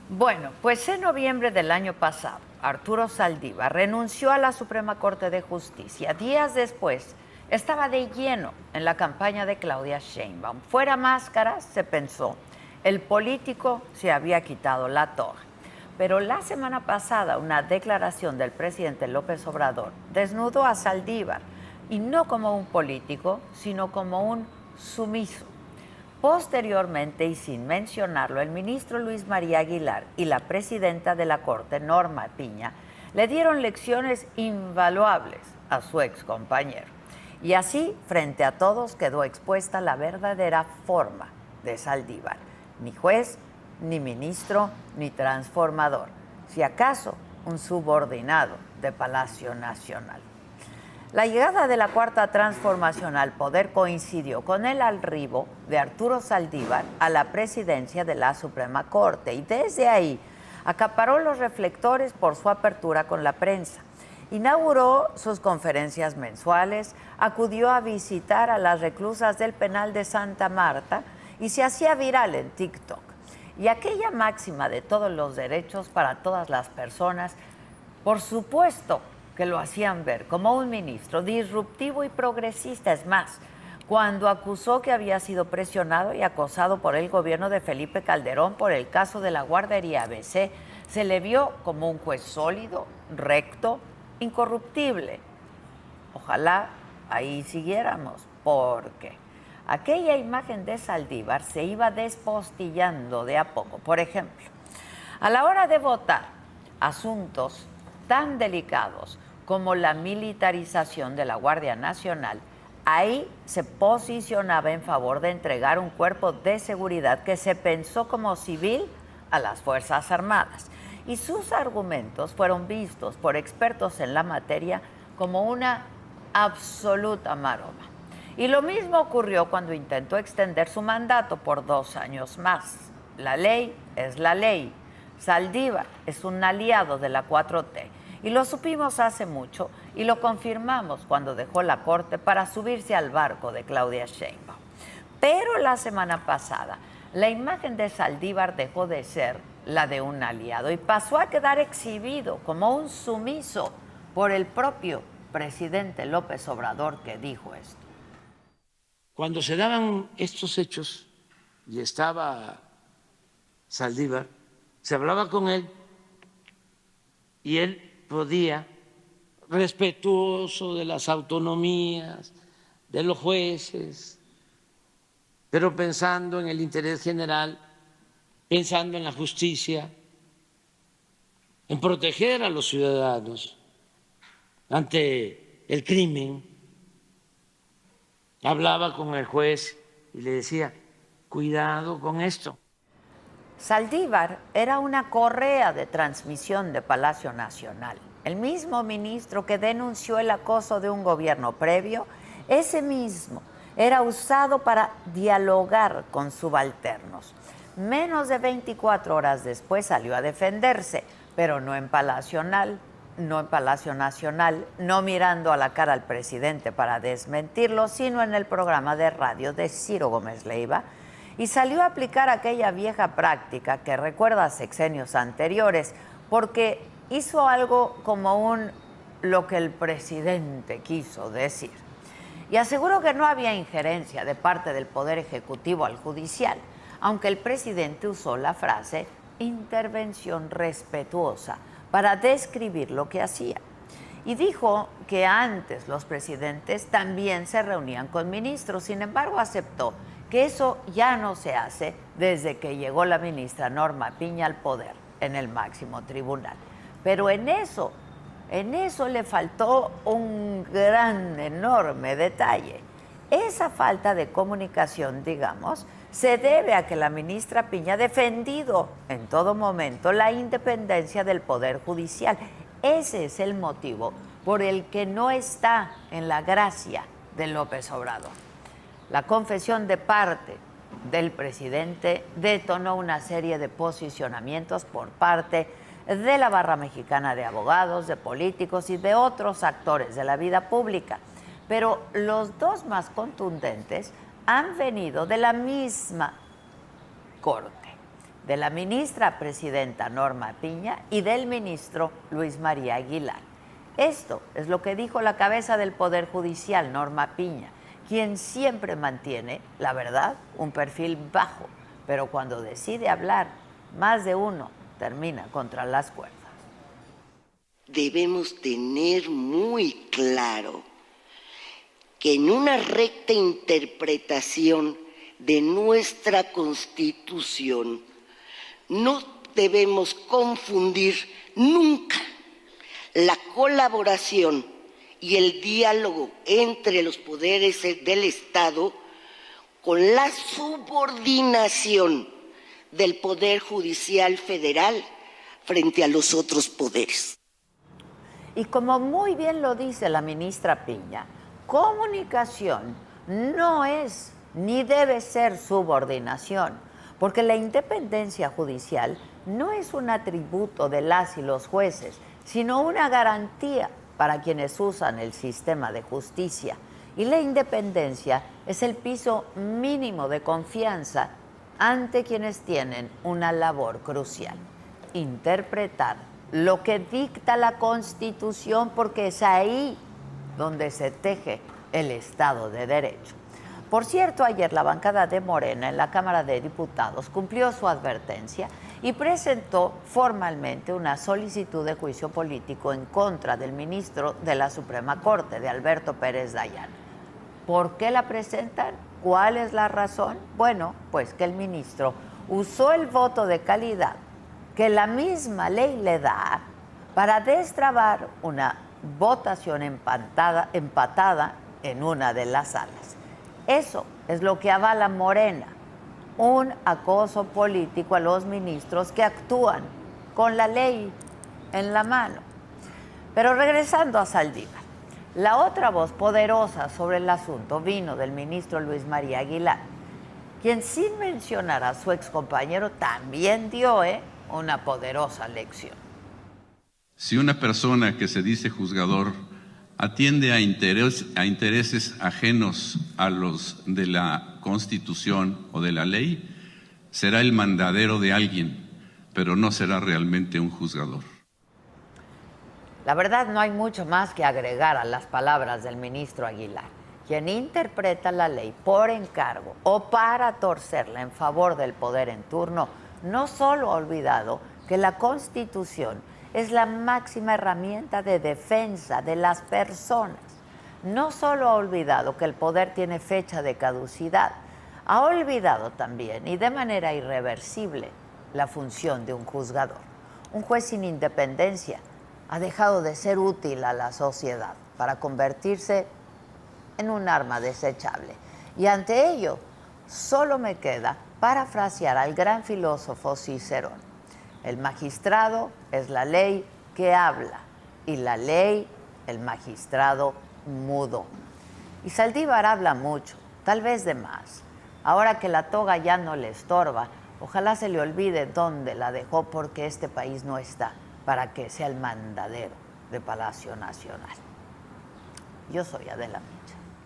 Bueno, pues en noviembre del año pasado, Arturo Saldívar renunció a la Suprema Corte de Justicia. Días después, estaba de lleno en la campaña de Claudia Sheinbaum. Fuera máscaras, se pensó, el político se había quitado la toga. Pero la semana pasada, una declaración del presidente López Obrador desnudó a Saldívar, y no como un político, sino como un sumiso. Posteriormente, y sin mencionarlo, el ministro Luis María Aguilar y la presidenta de la Corte, Norma Piña, le dieron lecciones invaluables a su excompañero. Y así, frente a todos, quedó expuesta la verdadera forma de Saldívar. Ni juez, ni ministro, ni transformador. Si acaso, un subordinado de Palacio Nacional. La llegada de la Cuarta Transformación al poder coincidió con el arribo de Arturo Saldívar a la presidencia de la Suprema Corte y desde ahí acaparó los reflectores por su apertura con la prensa. Inauguró sus conferencias mensuales, acudió a visitar a las reclusas del penal de Santa Marta y se hacía viral en TikTok. Y aquella máxima de todos los derechos para todas las personas, por supuesto que lo hacían ver como un ministro disruptivo y progresista. Es más, cuando acusó que había sido presionado y acosado por el gobierno de Felipe Calderón por el caso de la guardería ABC, se le vio como un juez sólido, recto, incorruptible. Ojalá ahí siguiéramos, porque aquella imagen de Saldívar se iba despostillando de a poco. Por ejemplo, a la hora de votar, asuntos tan delicados como la militarización de la Guardia Nacional, ahí se posicionaba en favor de entregar un cuerpo de seguridad que se pensó como civil a las Fuerzas Armadas. Y sus argumentos fueron vistos por expertos en la materia como una absoluta maroma. Y lo mismo ocurrió cuando intentó extender su mandato por 2 años más. La ley es la ley. Saldívar es un aliado de la 4T. Y lo supimos hace mucho y lo confirmamos cuando dejó la Corte para subirse al barco de Claudia Sheinbaum. Pero la semana pasada, la imagen de Saldívar dejó de ser la de un aliado y pasó a quedar exhibido como un sumiso por el propio presidente López Obrador, que dijo esto. Cuando se daban estos hechos y estaba Saldívar, se hablaba con él y él podía, respetuoso de las autonomías, de los jueces, pero pensando en el interés general, pensando en la justicia, en proteger a los ciudadanos ante el crimen. Hablaba con el juez y le decía, cuidado con esto. Saldívar era una correa de transmisión de Palacio Nacional. El mismo ministro que denunció el acoso de un gobierno previo, ese mismo era usado para dialogar con subalternos. Menos de 24 horas después salió a defenderse, pero no en Palacio Nacional, no mirando a la cara al presidente para desmentirlo, sino en el programa de radio de Ciro Gómez Leiva, y salió a aplicar aquella vieja práctica que recuerda a sexenios anteriores, porque hizo algo como lo que el presidente quiso decir. Y aseguró que no había injerencia de parte del Poder Ejecutivo al Judicial, aunque el presidente usó la frase intervención respetuosa para describir lo que hacía. Y dijo que antes los presidentes también se reunían con ministros, sin embargo aceptó que eso ya no se hace desde que llegó la ministra Norma Piña al poder en el máximo tribunal. Pero en eso le faltó un gran, enorme detalle. Esa falta de comunicación, digamos, se debe a que la ministra Piña ha defendido en todo momento la independencia del Poder Judicial. Ese es el motivo por el que no está en la gracia de López Obrador. La confesión de parte del presidente detonó una serie de posicionamientos por parte de la Barra Mexicana de Abogados, de políticos y de otros actores de la vida pública. Pero los dos más contundentes han venido de la misma Corte. de la ministra presidenta Norma Piña y del ministro Luis María Aguilar. Esto es lo que dijo la cabeza del Poder Judicial, Norma Piña, quien siempre mantiene, la verdad, un perfil bajo, pero cuando decide hablar, más de uno termina contra las cuerdas. Debemos tener muy claro que en una recta interpretación de nuestra Constitución no debemos confundir nunca la colaboración y el diálogo entre los poderes del Estado con la subordinación del Poder Judicial Federal frente a los otros poderes. Y como muy bien lo dice la ministra Piña, comunicación no es ni debe ser subordinación, porque la independencia judicial no es un atributo de las y los jueces, sino una garantía para quienes usan el sistema de justicia. Y la independencia es el piso mínimo de confianza ante quienes tienen una labor crucial: interpretar lo que dicta la Constitución, porque es ahí donde se teje el Estado de Derecho. Por cierto, ayer la bancada de Morena en la Cámara de Diputados cumplió su advertencia y presentó formalmente una solicitud de juicio político en contra del ministro de la Suprema Corte, de Alberto Pérez Dayán. ¿Por qué la presentan? ¿Cuál es la razón? Bueno, pues que el ministro usó el voto de calidad que la misma ley le da para destrabar una votación empatada en una de las salas. Eso es lo que avala Morena, un acoso político a los ministros que actúan con la ley en la mano. Pero regresando a Saldívar, la otra voz poderosa sobre el asunto vino del ministro Luis María Aguilar, quien, sin mencionar a su excompañero, también dio una poderosa lección. Si una persona que se dice juzgador atiende a intereses ajenos a los de la Constitución o de la ley, será el mandadero de alguien, pero no será realmente un juzgador. La verdad, no hay mucho más que agregar a las palabras del ministro Aguilar, quien interpreta la ley por encargo o para torcerla en favor del poder en turno. No solo ha olvidado que la Constitución es la máxima herramienta de defensa de las personas. No solo ha olvidado que el poder tiene fecha de caducidad, ha olvidado también, y de manera irreversible, la función de un juzgador. Un juez sin independencia ha dejado de ser útil a la sociedad para convertirse en un arma desechable. Y ante ello, solo me queda parafrasear al gran filósofo Cicerón: el magistrado es la ley que habla, y la ley, el magistrado mudo. Y Saldívar habla mucho, tal vez de más. Ahora que la toga ya no le estorba, ojalá se le olvide dónde la dejó, porque este país no está para que sea el mandadero de Palacio Nacional. Yo soy Adela Micha.